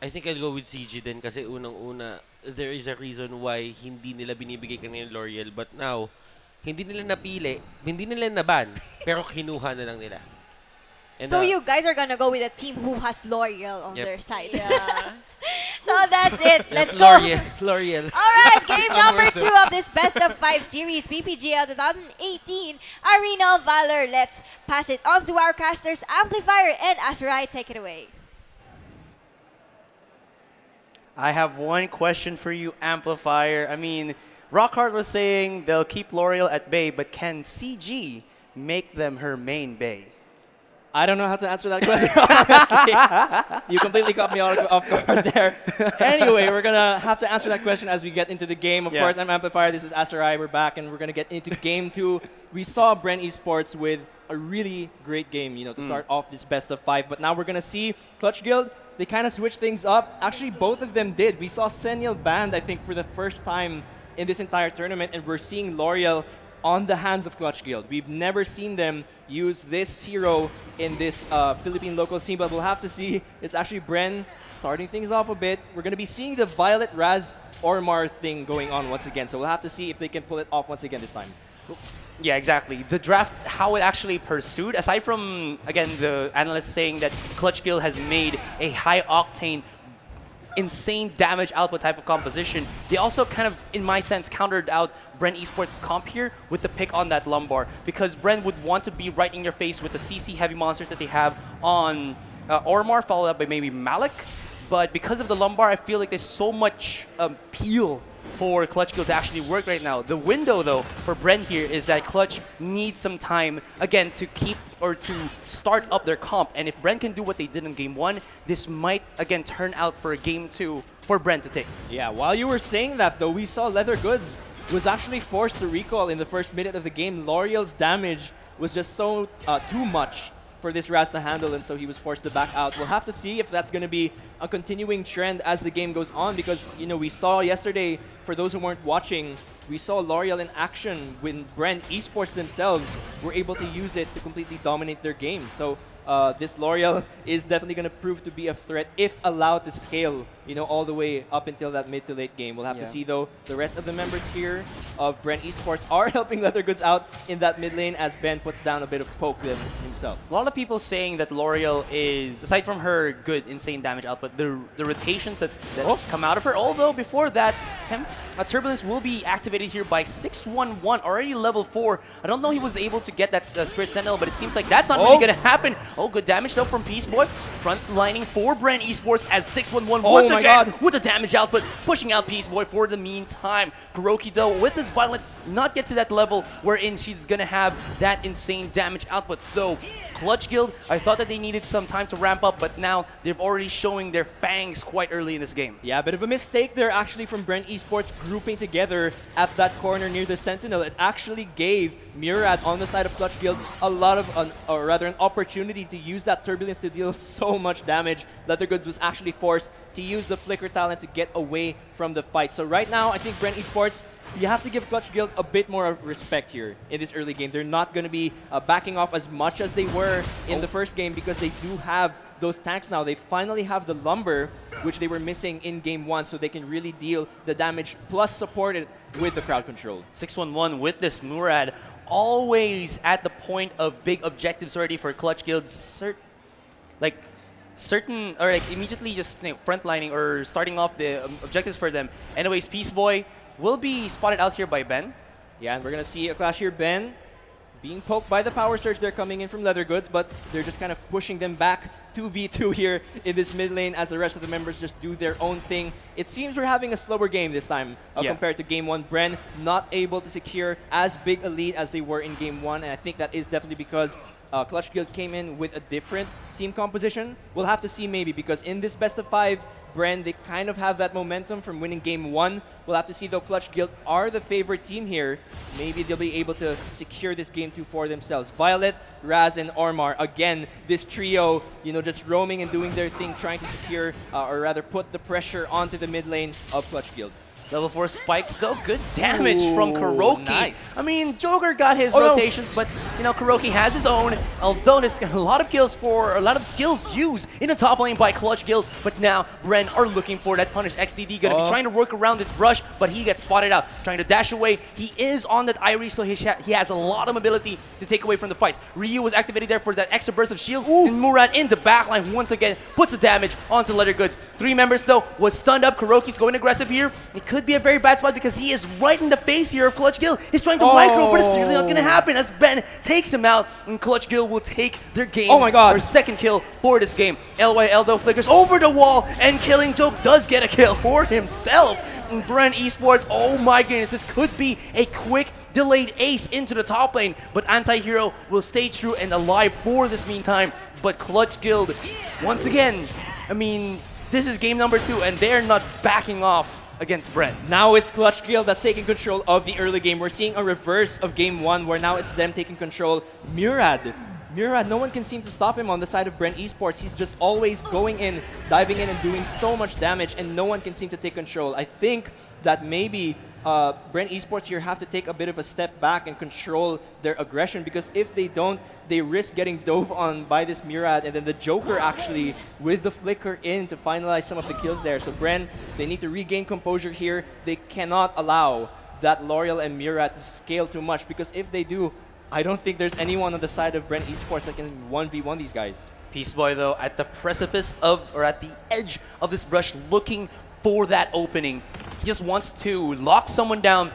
I think I'll go with CG din kasi unang-una, there is a reason why hindi nila binibigay kanina yung L'Oreal. But now, hindi nila napili, hindi nila naban, pero kinuha na lang nila. And, so you guys are gonna go with a team who has L'Oreal on Yep. their side. Yeah. So that's it. Let's go. L'Oreal. All right, game number 2 of this Best of 5 series, PPGL 2018 Arena of Valor. Let's pass it on to our casters, Amplifier and Azurai. Take it away. I have one question for you, Amplifier. I mean, Rockhard was saying they'll keep L'Oreal at bay, but can CG make them her main bay? I don't know how to answer that question, honestly. You completely caught me off guard there. Anyway, we're going to have to answer that question as we get into the game. Of course, I'm Amplifier. This is Azurai. We're back, and we're going to get into Game 2. We saw Bren Esports with a really great game, you know, to start off this best of 5. But now we're going to see Clutch Guild. They kind of switched things up. Actually, both of them did. We saw Senial banned, I think, for the first time in this entire tournament, and we're seeing L'Oreal on the hands of Clutch Guild. We've never seen them use this hero in this Philippine local scene, but we'll have to see. It's actually Bren starting things off a bit. We're going to be seeing the Violet Raz Ormar thing going on once again, so we'll have to see if they can pull it off once again this time. Yeah, exactly. The draft, how it actually pursued, aside from, again, the analysts saying that Clutch Guild has made a high-octane, insane damage output type of composition, they also kind of, in my sense, countered out Bren Esports' comp here with the pick on that Lumbar, because Bren would want to be right in your face with the CC heavy monsters that they have on Ormar, followed up by maybe Malik. But because of the Lumbar, I feel like there's so much peel for Clutch Guild to actually work right now. The window, though, for Bren here is that Clutch needs some time, again, to keep or to start up their comp. And if Bren can do what they did in Game 1, this might, again, turn out for a Game 2 for Bren to take. Yeah, while you were saying that, though, we saw Leather Goods was actually forced to recall in the first minute of the game. L'Oreal's damage was just so too much for this Raz to handle, and so he was forced to back out. We'll have to see if that's going to be a continuing trend as the game goes on, because, you know, we saw yesterday, for those who weren't watching, we saw L'Oreal in action when Bren Esports themselves were able to use it to completely dominate their game. So this L'Oreal is definitely going to prove to be a threat if allowed to scale, you know, all the way up until that mid to late game. We'll have to see, though. The rest of the members here of Bren Esports are helping Leather Goods out in that mid lane as Ben puts down a bit of poke them himself. A lot of people saying that L'Oreal is, aside from her good, insane damage output, the rotations that come out of her, although before that, Turbulence will be activated here by 611, already level 4. I don't know he was able to get that Spirit Sentinel, but it seems like that's not really going to happen. Oh, good damage though from Peace Boy. Front lining for Bren Esports as 611 once again with the damage output, pushing out Peace Boy for the meantime. Kuroki though, with this Violet, not get to that level wherein she's going to have that insane damage output. So Clutch Guild, I thought that they needed some time to ramp up, but now they're already showing their fangs quite early in this game. Yeah, a bit of a mistake there actually from Bren Esports grouping together at that corner near the Sentinel. It actually gave Murad on the side of Clutch Guild a lot of, or rather an opportunity to use that Turbulence to deal so much damage. Leather Goods was actually forced to use the Flicker talent to get away from the fight. So right now, I think Bren Esports, you have to give Clutch Guild a bit more respect here in this early game. They're not going to be backing off as much as they were in the first game because they do have those tanks now. They finally have the Lumber, which they were missing in Game 1, so they can really deal the damage plus support it with the crowd control. 611 with this Murad, always at the point of big objectives already for Clutch Guild. Certain, or like immediately just frontlining or starting off the objectives for them. Anyways, Peace Boy will be spotted out here by Ben. Yeah, and we're going to see a clash here. Ben being poked by the power surge. They're coming in from Leather Goods, but they're just kind of pushing them back 2v2 here in this mid lane as the rest of the members just do their own thing. It seems we're having a slower game this time compared to Game 1. Bren not able to secure as big a lead as they were in Game 1, and I think that is definitely because Clutch Guild came in with a different team composition. We'll have to see maybe, because in this best of 5, Bren, they kind of have that momentum from winning Game 1. We'll have to see, though. Clutch Guild are the favorite team here. Maybe they'll be able to secure this Game 2 for themselves. Violet, Raz, and Ormar. Again, this trio, you know, just roaming and doing their thing, trying to secure, or rather put the pressure onto the mid lane of Clutch Guild. Level 4 spikes, though. Good damage from Kuroki. Nice. I mean, Joker got his Oh, no. rotations, but, you know, Kuroki has his own. Although there's a lot of skills used in the top lane by Clutch Guild, but now Bren are looking for that punish. XDD gonna be trying to work around this rush, but he gets spotted out. Trying to dash away. He is on that Irie, so he has a lot of mobility to take away from the fight. Ryu was activated there for that extra burst of shield. And Murad in the backline once again puts the damage onto Leather Goods. 3 members, though, was stunned up. Kuroki's going aggressive here. It could be a very bad spot because he is right in the face here of Clutch Guild. He's trying to micro, but it's really not going to happen as Ben takes him out, and Clutch Guild will take their game. Oh my god. Their second kill for this game. LYL, though, flickers over the wall, and Killing Joke does get a kill for himself. And Bren Esports, oh my goodness, this could be a quick delayed ace into the top lane, but Anti-Hero will stay true and alive for this meantime. But Clutch Guild, once again, I mean, this is game number 2, and they're not backing off against Bren. Now it's Clutch Guild that's taking control of the early game. We're seeing a reverse of game 1 where now it's them taking control. Murad, no one can seem to stop him on the side of Bren Esports. He's just always going in, diving in and doing so much damage, and no one can seem to take control. I think that maybe Bren Esports here have to take a bit of a step back and control their aggression, because if they don't, they risk getting dove on by this Murad, and then the Joker actually with the flicker in to finalize some of the kills there. So Bren, they need to regain composure here. They cannot allow that L'Oreal and Murad to scale too much, because if they do, I don't think there's anyone on the side of Bren Esports that can 1v1 these guys. Peace Boy, though, at the precipice of, or at the edge of this brush, looking for that opening. He just wants to lock someone down,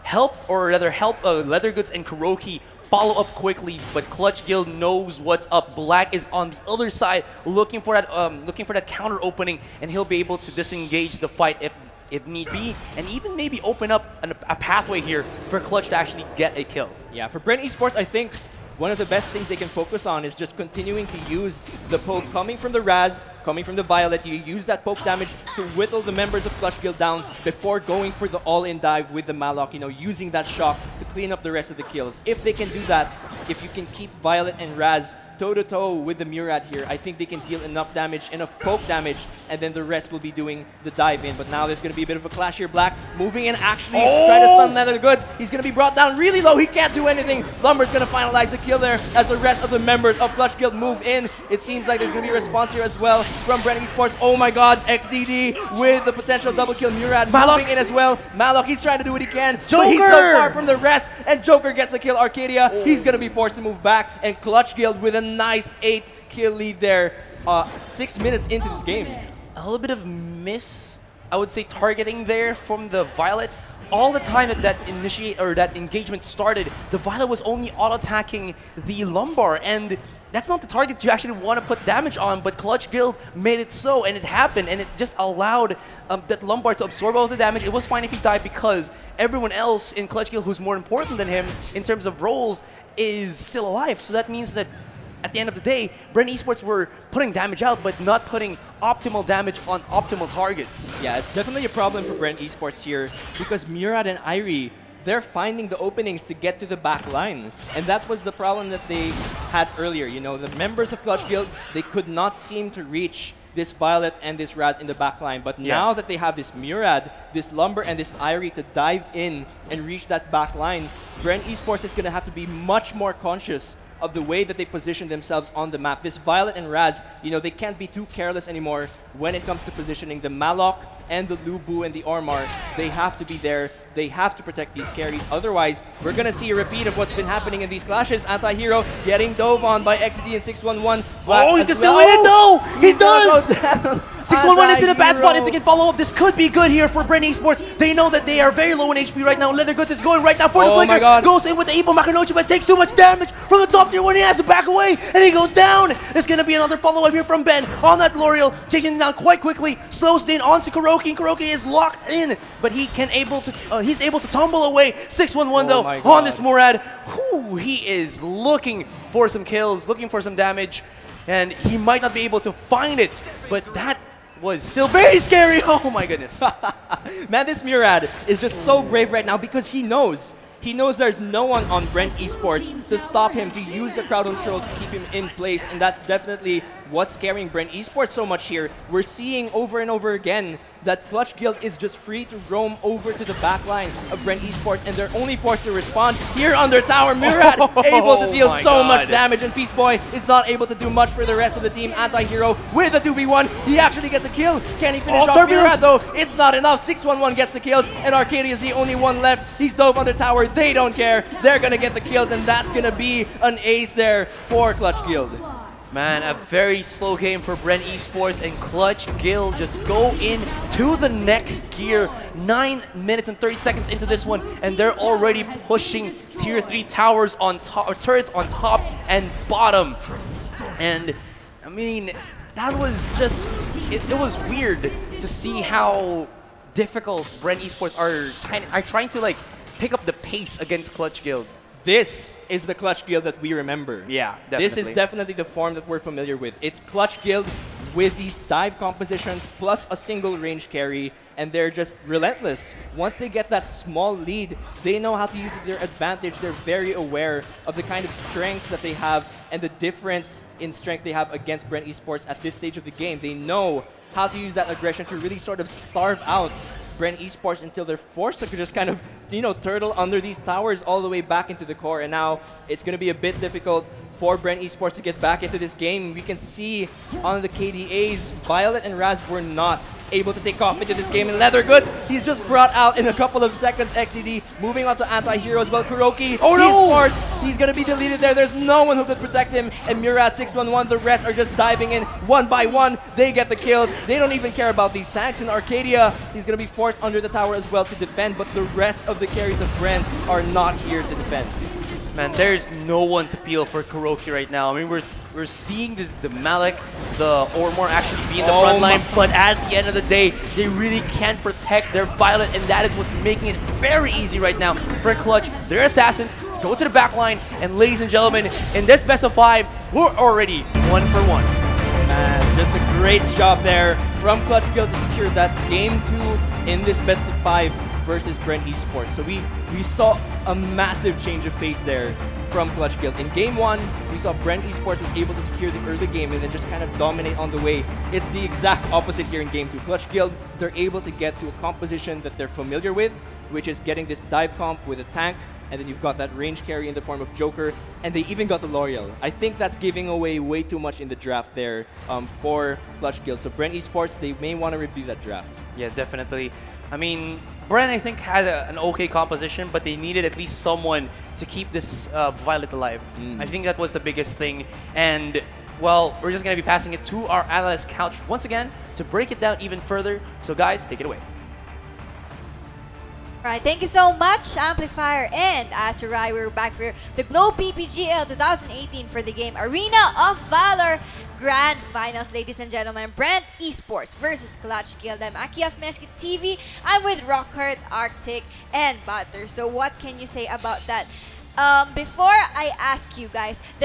help Leather Goods and Kuroki follow up quickly, but Clutch Guild knows what's up. Black is on the other side, looking for that counter opening, and he'll be able to disengage the fight if need be, and even maybe open up a pathway here for Clutch to actually get a kill. Yeah, for Bren Esports, I think one of the best things they can focus on is just continuing to use the poke coming from the Raz, coming from the Violet. You use that poke damage to whittle the members of Clutch Guild down before going for the all-in dive with the Malok, you know, using that shock to clean up the rest of the kills. If they can do that, if you can keep Violet and Raz toe-to-toe with the Murad here, I think they can deal enough damage, enough poke damage, and then the rest will be doing the dive in. But now there's going to be a bit of a clash here. Black moving in, actually trying to stun Leather Goods. He's going to be brought down really low. He can't do anything. Lumber's going to finalize the kill there as the rest of the members of Clutch Guild move in. It seems like there's going to be a response here as well from Bren Esports. Oh my god, XDD with the potential double kill. Murad moving in as well. Malok, he's trying to do what he can, but he's so far from the rest, and Joker gets the kill. Arcadia, he's going to be forced to move back, and Clutch Guild with a nice 8 kill lead there 6 minutes into this game. A little bit of I would say, targeting there from the Violet. All the time that engagement started, the Violet was only auto-attacking the Lumbar, and that's not the target you actually want to put damage on, but Clutch Guild made it so, and it happened, and it just allowed that Lumbar to absorb all the damage. It was fine if he died because everyone else in Clutch Guild who's more important than him in terms of roles is still alive. So that means that at the end of the day, Bren Esports were putting damage out, but not putting optimal damage on optimal targets. Yeah, it's definitely a problem for Bren Esports here, because Murad and Irie, they're finding the openings to get to the back line. And that was the problem that they had earlier. You know, the members of Clutch Guild, they could not seem to reach this Violet and this Raz in the back line. But now that they have this Murad, this Lumber, and this Irie to dive in and reach that back line, Bren Esports is going to have to be much more conscious of the way that they position themselves on the map. This Violet and Raz, you know, they can't be too careless anymore when it comes to positioning. The Malok and the Lubu and the Ormar, they have to be there. They have to protect these carries. Otherwise, we're going to see a repeat of what's been happening in these clashes. Anti-Hero getting dove on by XD and 611. Oh, he can still win it though! He does! 611 is in a bad spot. If they can follow up, this could be good here for Bren Esports. They know that they are very low in HP right now. Leather Goods is going right now for the flicker. Goes in with the Ipo Makanochi, but takes too much damage from the top tier when he has to back away, and he goes down. There's going to be another follow-up here from Ben on that L'Oreal, chasing him down quite quickly. Slows in onto Kuroki, and Kuroki is locked in, but he's able to tumble away. 611 though on this Murad. Whew, he is looking for some kills, looking for some damage, and he might not be able to find it, but that was still very scary. Oh my goodness. Man, this Murad is just so brave right now because he knows there's no one on Bren Esports to stop him, to use the crowd control to keep him in place, and that's definitely what's scaring Bren Esports so much here. We're seeing over and over again that Clutch Guild is just free to roam over to the back line of Bren Esports, and they're only forced to respond here under tower. Murad able to deal so much damage, and Peace Boy is not able to do much for the rest of the team. Anti-Hero with a 2v1. He actually gets a kill. Can he finish off Murad though? It's not enough. 611 gets the kills, and Arcadia is the only one left. He's dove under tower. They don't care. They're gonna get the kills, and that's gonna be an ace there for Clutch Guild. Man, a very slow game for Bren Esports, and Clutch Guild just go in to the next gear. 9 minutes and 30 seconds into this one, and they're already pushing tier 3 towers on top, or turrets on top and bottom. And I mean, that was just, it was weird to see how difficult Bren Esports are trying to like pick up the pace against Clutch Guild. This is the Clutch Guild that we remember. Yeah, definitely. This is definitely the form that we're familiar with. It's Clutch Guild with these dive compositions plus a single range carry, and they're just relentless. Once they get that small lead, they know how to use it to their advantage. They're very aware of the kind of strengths that they have and the difference in strength they have against Bren Esports at this stage of the game. They know how to use that aggression to really sort of starve out Bren Esports until they're forced to just kind of, you know, turtle under these towers all the way back into the core. And now it's going to be a bit difficult for Bren Esports to get back into this game. We can see on the KDAs, Violet and Raz were not able to take off into this game. In Leather Goods, he's just brought out in a couple of seconds. XCD moving on to Anti-Hero as well. Kuroki, oh no! He's forced. He's going to be deleted there. There's no one who could protect him. And Murad 611, the rest are just diving in one by one. They get the kills. They don't even care about these tanks. And Arcadia, he's going to be forced under the tower as well to defend. But the rest of the carries of Bren are not here to defend. Man, there's no one to peel for Kuroki right now. I mean, we're seeing this, the Malik, the Ormor actually be in the front line, but at the end of the day, they really can't protect their Violet, and that is what's making it very easy right now for Clutch. Their assassins go to the back line, and ladies and gentlemen, in this best of 5, we're already 1 for 1. Man, just a great job there from Clutch Guild to secure that game 2 in this best of 5 versus Bren Esports. So we saw a massive change of pace there from Clutch Guild. In game 1, we saw Bren Esports was able to secure the early game and then just kind of dominate on the way. It's the exact opposite here in game 2. Clutch Guild, they're able to get to a composition that they're familiar with, which is getting this dive comp with a tank, and then you've got that range carry in the form of Joker, and they even got the L'Oreal. I think that's giving away way too much in the draft there for Clutch Guild. So Bren Esports, they may want to review that draft. Yeah, definitely. I mean, Bren, I think, had an okay composition, but they needed at least someone to keep this Violet alive. I think that was the biggest thing. And, well, we're just going to be passing it to our analyst couch once again to break it down even further. So, guys, take it away. Alright, thank you so much, Amplifier and Azurai. We're back for the Globe PPGL 2018 for the game Arena of Valor Grand Finals, ladies and gentlemen. Bren Esports versus Clutch Guild. I'm Aki of MineskiTV. I'm with Rockhart, Arctic, and Butter. So what can you say about that? Before I ask you guys,